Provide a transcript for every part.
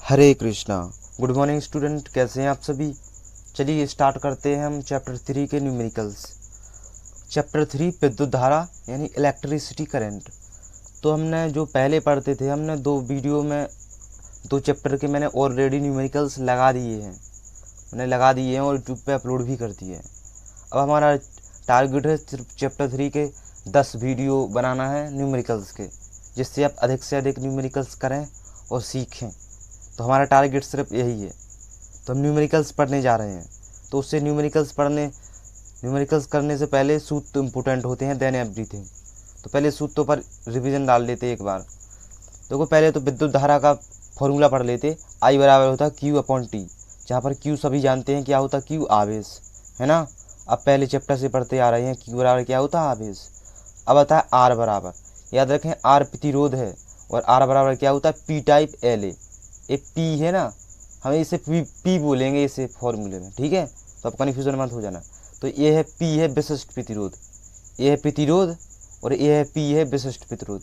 हरे Krishna. Good morning student, कैसे हैं आप सभी। चलिए स्टार्ट करते हैं हम चैप्टर 3 के न्यूमेरिकल्स। चैप्टर 3 विद्युत धारा यानी इलेक्ट्रिसिटी करंट। तो हमने जो पहले पढ़ते थे, हमने दो वीडियो में दो चैप्टर के मैंने ऑलरेडी न्यूमेरिकल्स लगा दिए हैं, और यूट्यूब पे अपलोड भी कर दिए हैं। अब हमारा टारगेट है सिर्फ चैप्टर 3 के 10 वीडियो बनाना है न्यूमेरिकल्स के, जिससे आप अधिक से अधिक न्यूमेरिकल्स करें और सीखें। तो हमारा टारगेट सिर्फ यही है। तो हम न्यूमेरिकल्स पढ़ने जा रहे हैं। तो उससे न्यूमेरिकल्स करने से पहले सूत्र इम्पोर्टेंट होते हैं, देन एवरीथिंग। तो पहले सूत्रों पर रिवीजन डाल लेते एक बार। देखो पहले तो विद्युत धारा का फॉर्मूला पढ़ लेते। आई बराबर होता है क्यू अपॉन टी, जहाँ पर क्यू सभी जानते हैं क्या होता है, क्यू आवेश है ना। अब पहले चैप्टर से पढ़ते आ रहे हैं क्यू बराबर क्या होता है, आवेश। अब आता है आर बराबर, याद रखें आर प्रतिरोध है, और आर बराबर क्या होता है, पी टाइप एल ए। ये पी है ना, हमें इसे पी बोलेंगे इसे फॉर्मूले में, ठीक है। तो अब कन्फ्यूजन मत हो जाना। तो ये है पी है विशिष्ट प्रतिरोध, ये है प्रतिरोध, और ये है पी है विशिष्ट प्रतिरोध,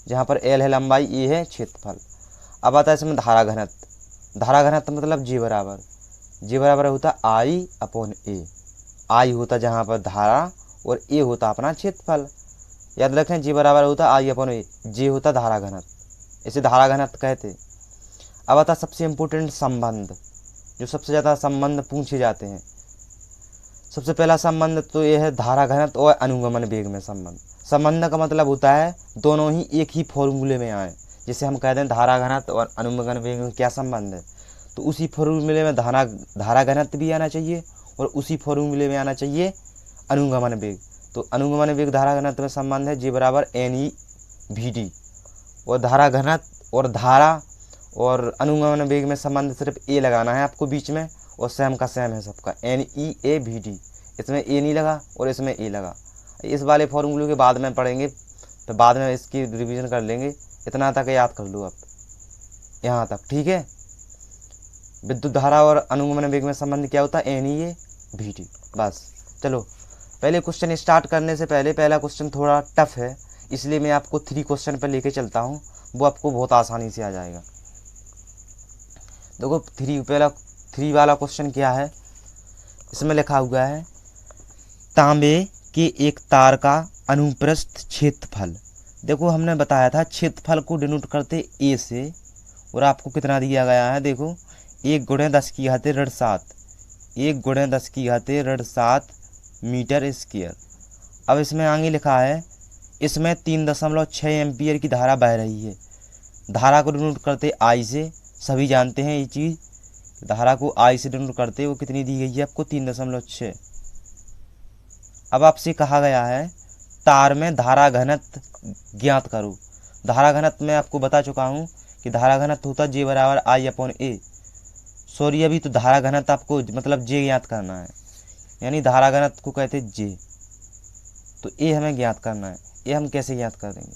जहाँ पर एल है लंबाई, ए है क्षेत्रफल। अब आता है इसमें धारा घनत्व। धारा घनत्व मतलब जे बराबर होता है आई अपॉन ए। आई होता जहाँ पर धारा, और ए होता अपना क्षेत्रफल। याद रखें जे बराबर होता आई अपॉन ए, जे होता धारा घनत्व, इसे धारा घनत्व कहते। अब आता सबसे इम्पोर्टेंट संबंध, जो सबसे ज़्यादा संबंध पूछे जाते हैं। सबसे पहला संबंध तो यह है धारा घनत्व और अनुगमन वेग में संबंध। संबंध का मतलब होता है दोनों ही एक ही फॉर्मूले में आए, जिसे हम कहते हैं धारा घनत्व और अनुगमन वेग में क्या संबंध है। तो उसी फॉर्मूले में धारा घनत्व भी आना चाहिए, और उसी फॉर्मूले में आना चाहिए अनुगमन वेग। तो अनुगमन वेग धारा घनत्व में संबंध है जे बराबर एन ई वी डी, और धारा घनत्व और धारा और अनुगमन वेग में संबंध सिर्फ ए लगाना है आपको बीच में, और सेम का सेम है सबका, N E A V D. इसमें ए नहीं लगा और इसमें ए लगा। इस वाले फॉर्मूले के बाद में पढ़ेंगे, तो बाद में इसकी रिवीजन कर लेंगे। इतना तक याद कर लो आप, यहाँ तक, ठीक है। विद्युत धारा और अनुगमन वेग में संबंध क्या होता है, N E A V D, बस। चलो पहले क्वेश्चन स्टार्ट करने से पहले, पहला क्वेश्चन थोड़ा टफ है, इसलिए मैं आपको 3 क्वेश्चन पर लेके चलता हूँ, वो आपको बहुत आसानी से आ जाएगा। देखो पहला 3 वाला क्वेश्चन क्या है, इसमें लिखा हुआ है तांबे के एक तार का अनुप्रस्थ क्षेत्रफल। देखो हमने बताया था क्षेत्रफल को डिनोट करते ए से, और आपको कितना दिया गया है, देखो 1 × 10⁻⁷ 1 × 10⁻⁷ मीटर स्क्वायर। अब इसमें आगे लिखा है इसमें 3.6 एम्पियर की धारा बह रही है। धारा को डिनोट करते आई से, सभी जानते हैं ये चीज़, धारा को आई से डिनोट करते, वो कितनी दी गई है आपको, 3.6। अब आपसे कहा गया है तार में धारा घनत्व ज्ञात करो। धारा घनत्व में आपको बता चुका हूँ कि धारा घनत्व होता जे बराबर आई अपॉन ए। सॉरी, अभी तो धारा घनत्व आपको मतलब जे ज्ञात करना है, यानी धारा घनत्व को कहते जे। तो ए हमें ज्ञात करना है। ए हम कैसे ज्ञात कर देंगे,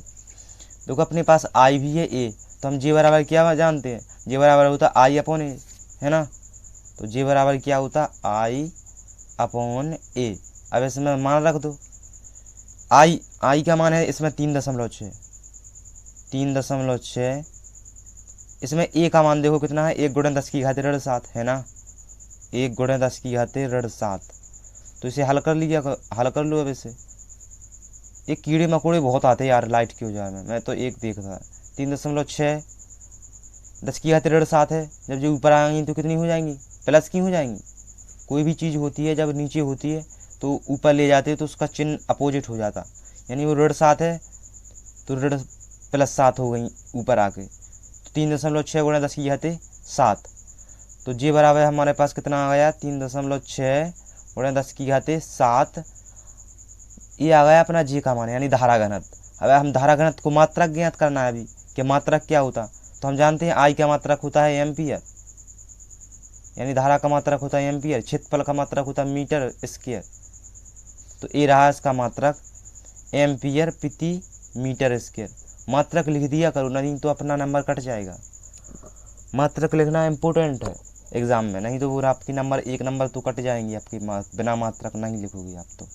देखो अपने पास आई भी है ए, तो हम जे बराबर क्या जानते हैं, जे बराबर होता आई अपॉन ए, है ना। तो जे बराबर क्या होता, आई अपॉन ए। अब इसमें मान रख दो, आई का मान है इसमें 3.6, 3.6। इसमें ए का मान देखो कितना है, 1 × 10⁻⁷ है ना, 1 × 10⁻⁷। तो इसे हल कर लो। अब इसे ये कीड़े मकोड़े बहुत आते हैं यार लाइट के औजार में, मैं तो एक देख रहा है। 3.6 10⁻⁷ है, जब जो ऊपर आएंगी तो कितनी हो जाएंगी, प्लस की हो जाएंगी। कोई भी चीज़ होती है जब नीचे होती है तो ऊपर ले जाते हैं तो उसका चिन्ह अपोजिट हो जाता, यानी वो ऋण 7 है तो ऋण +7 हो गई ऊपर आके। तो 3.6 × 10⁻⁷। तो जे बराबर हमारे पास कितना आ गया, 3.6 × 10⁻⁷। ये आ गया अपना जे का मान, यानी धारा घनत्व। अब हम धारा घनत्व को मात्रक ज्ञात करना है अभी कि मात्रक क्या होता। तो हम जानते हैं आई का मात्रक होता है एम्पियर, यानी धारा का मात्रक होता है एम्पियर, क्षेत्रफल का मात्रक होता है मीटर स्क्वायर। तो ये रहा इसका मात्रक, एम्पियर प्रति मीटर स्क्वायर। मात्रक लिख दिया करो, नहीं तो अपना नंबर कट जाएगा। मात्रक लिखना इम्पोर्टेंट है एग्जाम में, नहीं तो वो आपकी नंबर 1 नंबर तो कट जाएंगी आपकी, बिना मात्रक नहीं लिखोगे आप तो।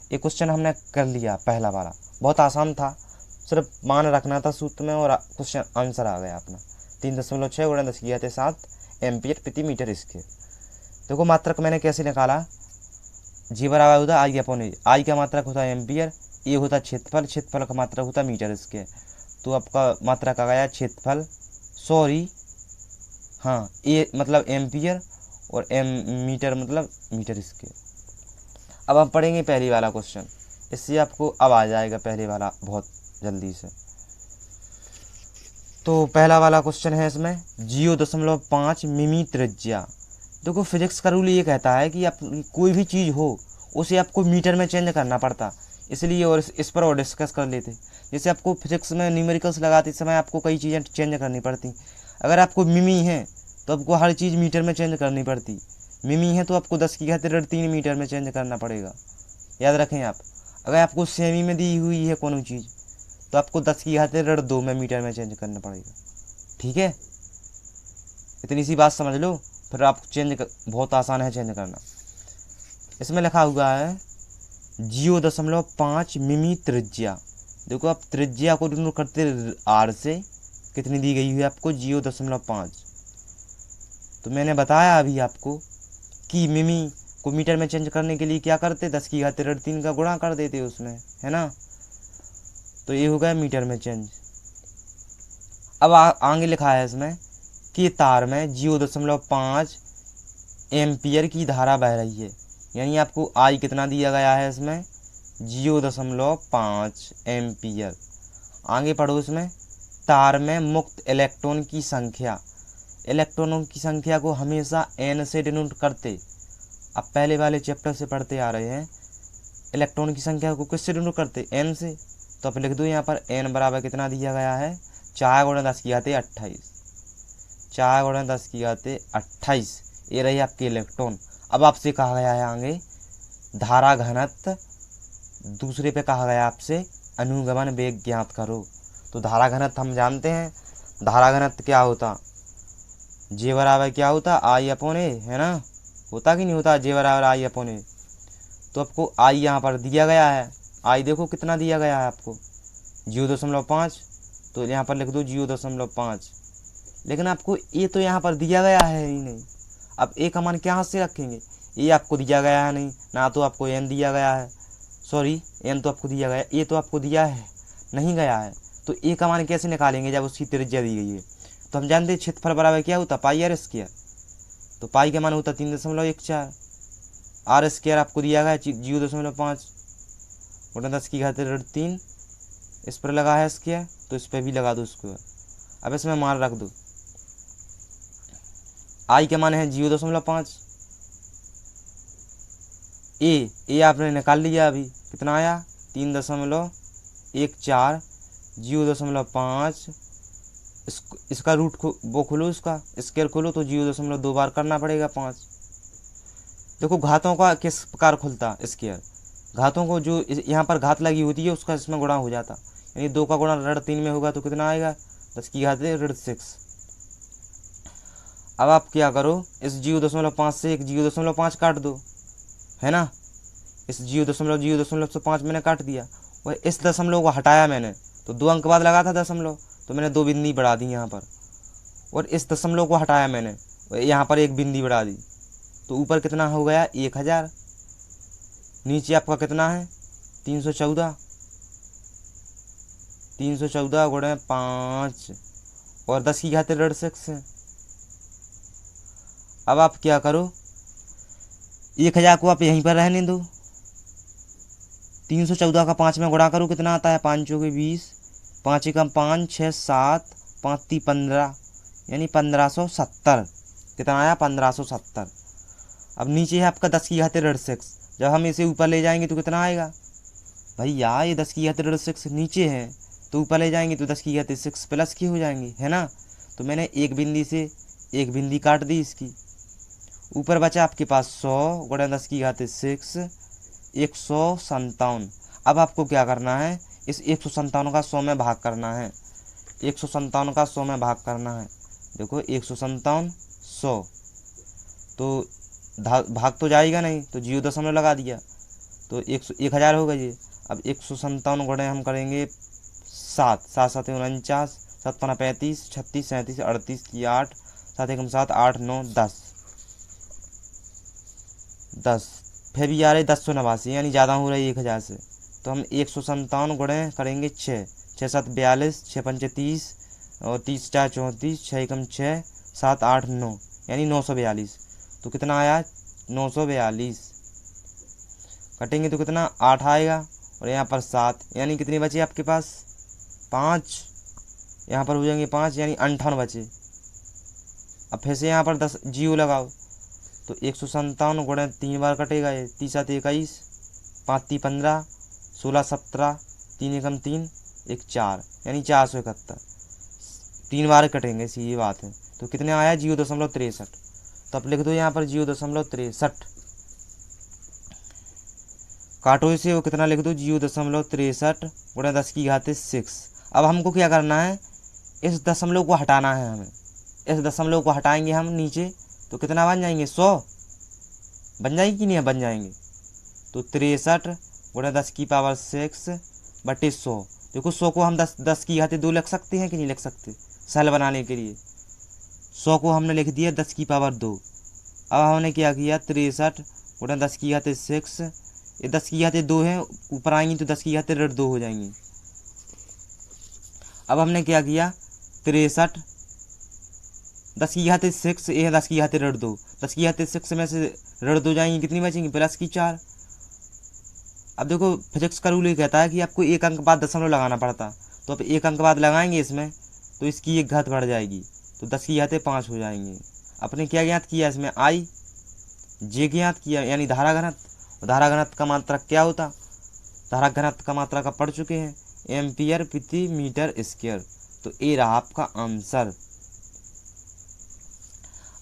ये क्वेश्चन हमने कर लिया पहला वाला, बहुत आसान था, सिर्फ मान रखना था सूत्र में और क्वेश्चन आंसर आ गया अपना। 3.6 गुणा 10⁻7 एम्पियर प्रति मीटर स्क्वायर। देखो मात्रक मैंने कैसे निकाला, जी बराबर होता आई अपॉन ए, आई का मात्रक होता है एम्पियर, ए होता क्षेत्रफल, क्षेत्रफल का मात्रक होता मीटर स्क्वायर। तो आपका मात्रक आ गया क्षेत्रफल, सॉरी हाँ ए मतलब एम्पियर और एम मीटर मतलब मीटर स्क्वायर। अब हम पढ़ेंगे पहली वाला क्वेश्चन, इससे आपको अब आ जाएगा पहले वाला बहुत जल्दी से। तो पहला वाला क्वेश्चन है इसमें 0.5 मिमी त्रिज्या। देखो फिजिक्स का रूल ये कहता है कि आप कोई भी चीज़ हो उसे आपको मीटर में चेंज करना पड़ता, इसलिए और इस पर और डिस्कस कर लेते। जैसे आपको फिजिक्स में न्यूमेरिकल्स लगाते समय आपको कई चीज़ें चेंज करनी पड़ती। अगर आपको मिमी है तो आपको हर चीज़ मीटर में चेंज करनी पड़ती। मिमी है तो आपको 10⁻³ मीटर में चेंज करना पड़ेगा, याद रखें आप। अगर आपको सेमी में दी हुई है कोनो चीज़ तो आपको 10⁻² में मीटर में चेंज करना पड़ेगा, ठीक है। इतनी सी बात समझ लो, फिर आप बहुत आसान है चेंज करना। इसमें लिखा हुआ है 0.5 मिमी त्रिज्या। देखो आप त्रिज्या को डिनोट करते आर से, कितनी दी गई हुई है आपको 0.5। तो मैंने बताया अभी आपको कि मिमी को मीटर में चेंज करने के लिए क्या करते, 10⁻³ का गुणा कर देते उसमें, है ना। तो ये हो गया मीटर में चेंज। अब आगे लिखा है इसमें कि तार में 0.5 एम्पियर की धारा बह रही है, यानी आपको आई कितना दिया गया है इसमें 0.5 एम्पियर। आगे पढ़ो इसमें, तार में मुक्त इलेक्ट्रॉन की संख्या। इलेक्ट्रॉनों की संख्या को हमेशा n से डिनोट करते, अब पहले वाले चैप्टर से पढ़ते आ रहे हैं। इलेक्ट्रॉन की संख्या को किससे डिनोट करते, n से। तो आप लिख दो यहाँ पर n बराबर कितना दिया गया है 4 × 10⁻28, 4 × 10⁻28। ये रही आपकी इलेक्ट्रॉन। अब आपसे कहा गया है आगे धारा घनत्व, दूसरे पे कहा गया आपसे अनुगमन वेग ज्ञात करो। तो धारा घनत्व हम जानते हैं, धारा घनत्व क्या होता, जे बराबर क्या होता आई अपॉन ए, है ना, होता कि नहीं होता, जे बराबर आई अपॉन ए। तो आपको आई यहाँ पर दिया गया है, आई देखो कितना दिया गया है आपको 0.5, तो यहाँ पर लिख दो 0.5। लेकिन आपको ए तो यहाँ पर दिया गया है ही नहीं। अब ए का मान क्या हाथ से रखेंगे, ए आपको दिया गया है नहीं, ना तो आपको एन दिया गया है, सॉरी एन तो आपको दिया गया, ए तो आपको दिया है नहीं गया है। तो ए का मान कैसे निकालेंगे जब उसकी त्रिज्या दी गई है। तो हम जानते हैं क्षेत्रफल बराबर क्या होता पाई आर स्क्वायर। तो पाई का मान होता 3.14, आर स्क्वायर आपको दिया गया 0.5 × 10⁻³ इस पर लगा है स्क्वायर, तो इस पर भी लगा दो स्क्वायर। अब इसमें मान रख दो, आई का मान है 0.5, ए आपने निकाल लिया अभी कितना आया 3.14, 0.5 इसका रूट वो खोलो, इसका स्क्वायर खोलो तो 0.2 बार करना पड़ेगा 5। देखो घातों का किस प्रकार खुलता स्क्वायर, घातों को जो यहाँ पर घात लगी होती है उसका इसमें गुणा हो जाता, यानी 2 का गुणा ऋण 3 में होगा तो कितना आएगा 10⁻6। अब आप क्या करो, इस 0.5 से एक 0.5 काट दो, है ना। इस 0.05 मैंने काट दिया, और इस दशमलव को हटाया मैंने, तो 2 अंक बाद लगा था दशमलव, तो मैंने 2 बिंदी बढ़ा दी यहाँ पर। और इस दशमलव को हटाया मैंने, यहाँ पर 1 बिंदी बढ़ा दी, तो ऊपर कितना हो गया 1000, नीचे आपका कितना है 314 × 5 और 10⁻6 है। अब आप क्या करो, 1000 को आप यहीं पर रहने दो, 314 का 5 में गुणा करो, कितना आता है 5 चौके 20, 5 एकम 5, 6 7, 5 × 15, यानी 1570। कितना आया 1570। अब नीचे है आपका 10⁻6, जब हम इसे ऊपर ले जाएंगे तो कितना आएगा भैया, ये 10⁻6 नीचे है तो ऊपर ले जाएंगे तो 10⁻6 प्लस की हो जाएंगी, है ना। तो मैंने एक बिंदी से एक बिंदी काट दी इसकी, ऊपर बचा आपके पास 100 × 10⁻6 157। अब आपको क्या करना है, इस 157 का 100 में भाग करना है, 157 का 100 में भाग करना है। देखो 157 100, तो भाग तो जाएगा नहीं, तो 0 लगा दिया तो 1000 होगा ये। अब 157 गुणे हम करेंगे 7, 7 7 49, 7 5 35, 36 37 38 8 7 एकम 7 8 9 10 10 फिर भी आ रहे 1089 यानी ज़्यादा हो रही 1000 से। तो हम 157 गुणे करेंगे 6 6 7 42 6 5 30 और 30 4 34 6 एकम 6 7 8 9 यानी 942। तो कितना आया 942। कटेंगे तो कितना 8 आएगा और यहाँ पर 7 यानी कितने बचे आपके पास 5। यहाँ पर हो जाएंगे 5 यानी 58 बचे। अब फिर से यहाँ पर 10 जीरो लगाओ तो 157 गुणे 3 बार कटेगा ये 30 7 21 5 3 15 16 17 3 एकम 3 1 4 यानी 471। 3 बार कटेंगे सीधी बात है। तो कितने आया 0.63। तो आप लिख दो यहाँ पर 0.63। काटो इसे वो कितना लिख दो 0.63 गुणे 10 की घात 6। अब हमको क्या करना है इस दशमलव को हटाना है हमें। इस दशमलव को हटाएंगे हम नीचे तो कितना बन जाएंगे 100 बन जाएंगे कि नहीं बन जाएंगे। तो 63 गुणे 10 की पावर 6 बटे 100। देखो 100 को हम 10 की घात 2 लिख सकते हैं कि नहीं लिख सकते। सरल बनाने के लिए 100 को हमने लिख दिया 10 की पावर 2। अब हमने क्या किया 63 गुणे 10 की घात 6। ये 10 की घात 2 है ऊपर आएंगी तो 10 की घात 2 हो जाएंगी। अब हमने क्या किया 63 10 की घात 6 ये है 10 की घात 2। 10 की घात 6 में से 2 जाएंगी कितनी बचेंगी प्लस की 4। अब देखो फिजिक्स का रूल ये कहता है कि आपको एक अंक बाद दशमलव लगाना पड़ता। तो अब एक अंक बाद लगाएंगे इसमें तो इसकी एक घात बढ़ जाएगी तो 10 की घात 5 हो जाएंगे। अपने क्या ज्ञात किया इसमें आई जे ज्ञात किया यानी धारा घनत्व। धारा घनत्व का मात्रक क्या होता धारा घनत्व का मात्रक आप पढ़ चुके हैं एम्पियर प्रति मीटर स्क्वायर। तो ये रहा आपका आंसर।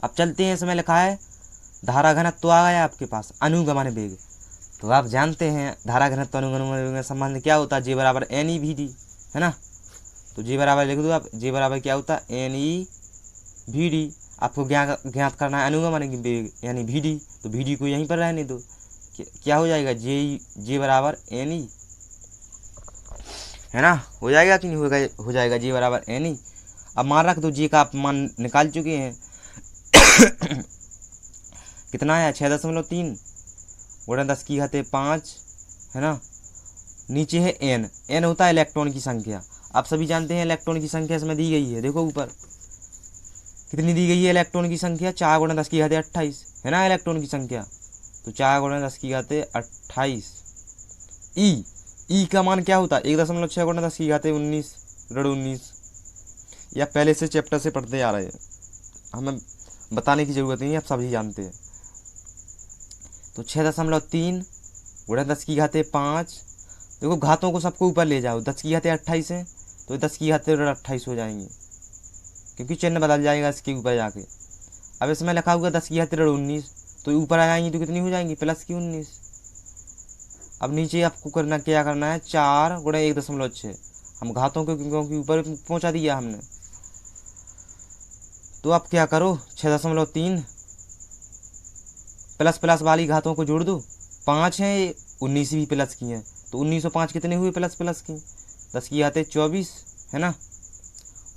अब चलते हैं इसमें लिखा है धारा घनत्व तो आ गया आपके पास अनुगमन वेग। तो आप जानते हैं धारा घनत्व अनुगमन वेग में संबंध क्या होता है जे बराबर एन ई वी डी है ना। तो जे बराबर लिख दो आप जे बराबर क्या होता है एन ई वी डी। आपको ज्ञात करना है अनुगमन वेग यानी वी डी। तो वी डी को यहीं पर रहने दो क्या हो जाएगा जे बराबर एन ई है ना। हो जाएगा कि नहीं होगा हो जाएगा जे बराबर एन ई। अब मान रख दो जे का आप मान निकाल चुके हैं कितना आया 6.3 गुणा 10 की घात 5 है ना। नीचे है एन एन होता है इलेक्ट्रॉन की संख्या। आप सभी जानते हैं इलेक्ट्रॉन की संख्या इसमें दी गई है। देखो ऊपर कितनी दी गई है इलेक्ट्रॉन की संख्या 4 गुणा 10 की घात 28 है ना इलेक्ट्रॉन की संख्या। तो 4 गुणा 10 की घात 28। ई का मान क्या होता है 1.6 गुणा 10 की घात 19 या पहले से चैप्टर से पढ़ते आ रहे हैं हमें बताने की जरूरत नहीं है आप सभी जानते हैं। तो 6.3 गुणा 10 की घात 5। देखो घातों को सबको ऊपर ले जाओ 10 की घात 28 है तो 10 की घात 28 हो जाएंगे क्योंकि चिन्ह बदल जाएगा इसके ऊपर जाके। अब इसमें लिखा हुआ 10 की घात 19 तो ऊपर आ जाएंगी तो कितनी हो जाएंगी प्लस की 19। अब नीचे आपको क्या करना है 4 गुणा 1.6। हम घातों को क्योंकि ऊपर पहुंचा दिया हमने। तो आप क्या करो 6.3 प्लस प्लस वाली घातों को जोड़ दो 5 है 19 भी प्लस की हैं तो 19 और 5 कितने हुए प्लस प्लस की 10 की घात 24 है ना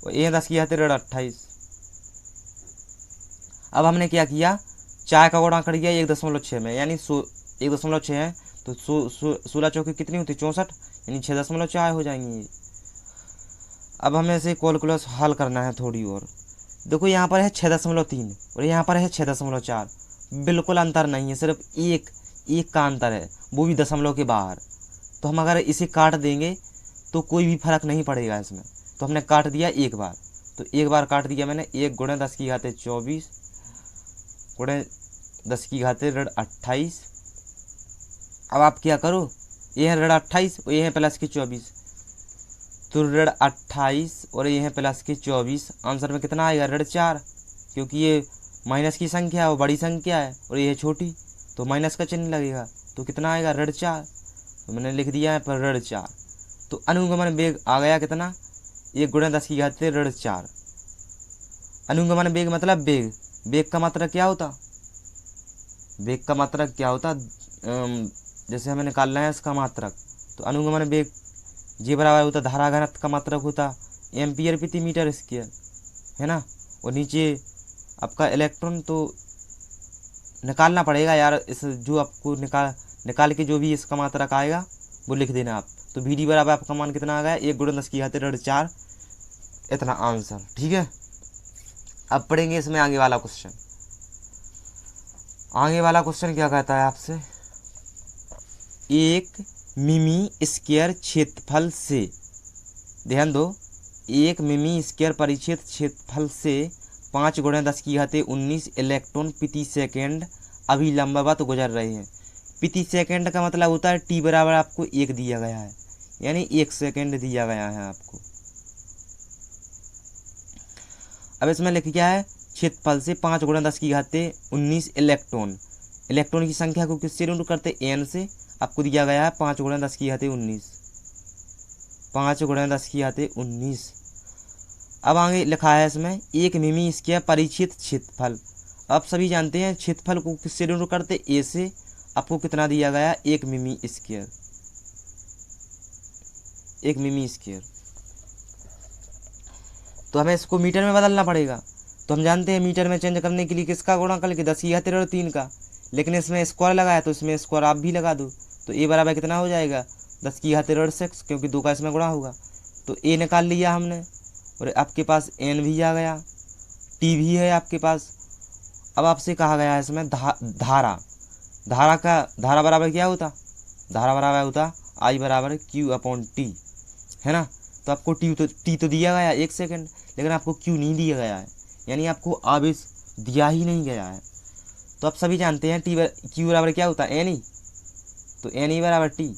और ये 10 की घात 28। अब हमने क्या किया 4 का गुणा कर दिया 1.6 में यानी 1.6 है तो 16 चौके कितनी होती 64 यानी 6.4 हो जाएंगी। अब हमें इसे कैलकुलस हल करना है थोड़ी और। देखो यहाँ पर है 6.3 और यहाँ पर है 6.4 बिल्कुल अंतर नहीं है सिर्फ एक का अंतर है वो भी दशमलव के बाहर। तो हम अगर इसे काट देंगे तो कोई भी फर्क नहीं पड़ेगा इसमें। तो हमने काट दिया एक बार तो एक बार काट दिया मैंने 1 गुणा 10 की घात 24 गुणा 10 की घात 28। अब आप क्या करो ये है 28 और ये है प्लस की 24 तो 28 और ये है प्लस की 24। आंसर में कितना आएगा 4 क्योंकि ये माइनस की संख्या है वो बड़ी संख्या है और ये है छोटी तो माइनस का चिन्ह लगेगा तो कितना आएगा 4। तो मैंने लिख दिया है पर 4। तो अनुगमन वेग आ गया कितना 1 गुणा 10 की घात 4। अनुगमन वेग मतलब वेग का मात्रक क्या होता वेग का मात्रक क्या होता जैसे हमें निकालना है इसका मात्रक। तो अनुगमन वेग जे बराबर होता धारा घनत्व का मात्रक होता एम्पियर प्रति मीटर स्क्वायर, है ना। और नीचे आपका इलेक्ट्रॉन तो निकालना पड़ेगा यार, इस जो आपको निकाल के जो भी इसका मात्रक आएगा वो लिख देना आप। तो वी डी बराबर आपका मान कितना आ गया, 1 × 10⁻⁴ इतना आंसर, ठीक है। अब पढ़ेंगे इसमें आगे वाला क्वेश्चन। आगे वाला क्वेश्चन क्या कहता है आपसे, 1 मिमी स्क्वायर क्षेत्रफल से, ध्यान दो, 1 मिमी स्क्वायर परिक्षेत्र क्षेत्रफल से 5 × 10⁻19 इलेक्ट्रॉन प्रति सेकेंड अभिलंबवत गुजर रहे हैं। प्रति सेकेंड का मतलब होता है टी बराबर आपको 1 दिया गया है, यानी 1 सेकेंड दिया गया है आपको। अब इसमें लिख क्या है, क्षेत्रफल से 5 × 10⁻19 इलेक्ट्रॉन की संख्या को किससे ऋण करते, एन से। आपको दिया गया है 5 × 10⁻19, 5 × 10⁻19। अब आगे लिखा है इसमें 1 मिमी स्क्वायर परिक्षेत्र क्षेत्रफल। अब सभी जानते हैं क्षेत्रफल को किससे ऋण करते, ए से। आपको कितना दिया गया, 1 मिमी स्क्वायर, 1 मिमी स्क्वायर। तो हमें इसको मीटर में बदलना पड़ेगा। तो हम जानते हैं मीटर में चेंज करने के लिए किसका गुणा करके, 10⁻³ का। लेकिन इसमें स्क्वायर लगाया तो इसमें स्क्वायर आप भी लगा दो। तो ए बराबर कितना हो जाएगा, 10⁻⁶, क्योंकि 2 का इसमें गुणा होगा। तो ए निकाल लिया हमने, और आपके पास एन भी आ गया, टी भी है आपके पास। अब आपसे कहा गया है इसमें धारा बराबर क्या होता, धारा बराबर होता I बराबर Q/T, है ना। तो आपको टी तो दिया गया 1 सेकेंड, लेकिन आपको क्यू नहीं दिया गया है, यानी आपको आवेश दिया ही नहीं गया है। तो आप सभी जानते हैं क्यू बराबर क्या होता है, एन ही। तो एन ई बराबर टी,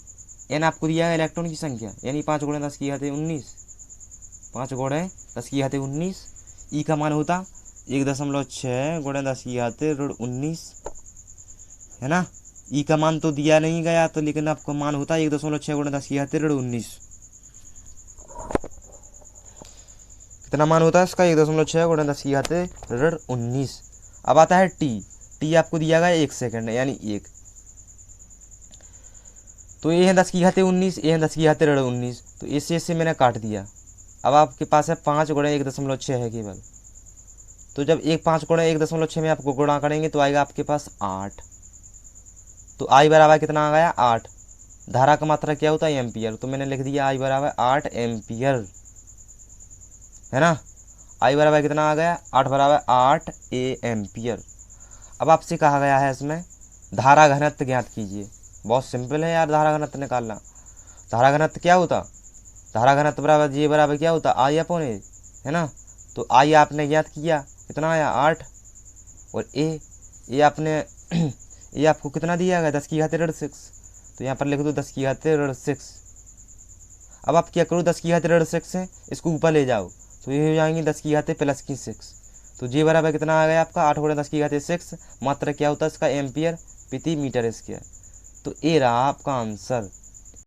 एन आपको दिया है इलेक्ट्रॉन की संख्या, यानी 5 × 10⁻19, 5 × 10⁻19। ई का मान होता 1.6 × 10⁻19, है ना। ई का मान तो दिया नहीं गया तो, लेकिन आपका मान होता 1.6 × 10⁻19। कितना मान होता है इसका, 1.6 × 10⁻19। अब आता है टी आपको दिया गया 1 सेकेंड, यानी 1। तो ये है 10⁻19, ये है 10⁻19। तो इससे मैंने काट दिया। अब आपके पास है 5 × 1.6 है केवल। तो जब 5 × 1.6 में आपको गुणा करेंगे तो आएगा आपके पास 8। तो आई बराबर कितना आ गया, 8। धारा का मात्रा क्या होता है, एम्पियर। तो मैंने लिख दिया आई बराबर 8 एम्पियर, है ना। आई बराबर कितना आ गया, 8 बराबर 8 एम्पियर। अब आपसे कहा गया है इसमें धारा घनत्व ज्ञात कीजिए। बहुत सिंपल है यार धारा घनत्व निकालना। धारा घनत्व क्या होता, धारा घनत्व बराबर जे बराबर क्या होता, I/A, है ना। तो आई आपने ज्ञात किया, कितना आया 8। और ए आपने ये आपको कितना दिया गया, 10⁻6। तो यहाँ पर लिख दो 10⁻6। अब आप क्या करो, 10⁻6 से इसको ऊपर ले जाओ तो ये हो जाएंगे 10⁻+6। तो जे बराबर कितना आ गया आपका, 8 × 10⁻6। मात्रा क्या होता है इसका, एम्पियर प्रति मीटर स्क्वायर। तो ये रहा आपका आंसर।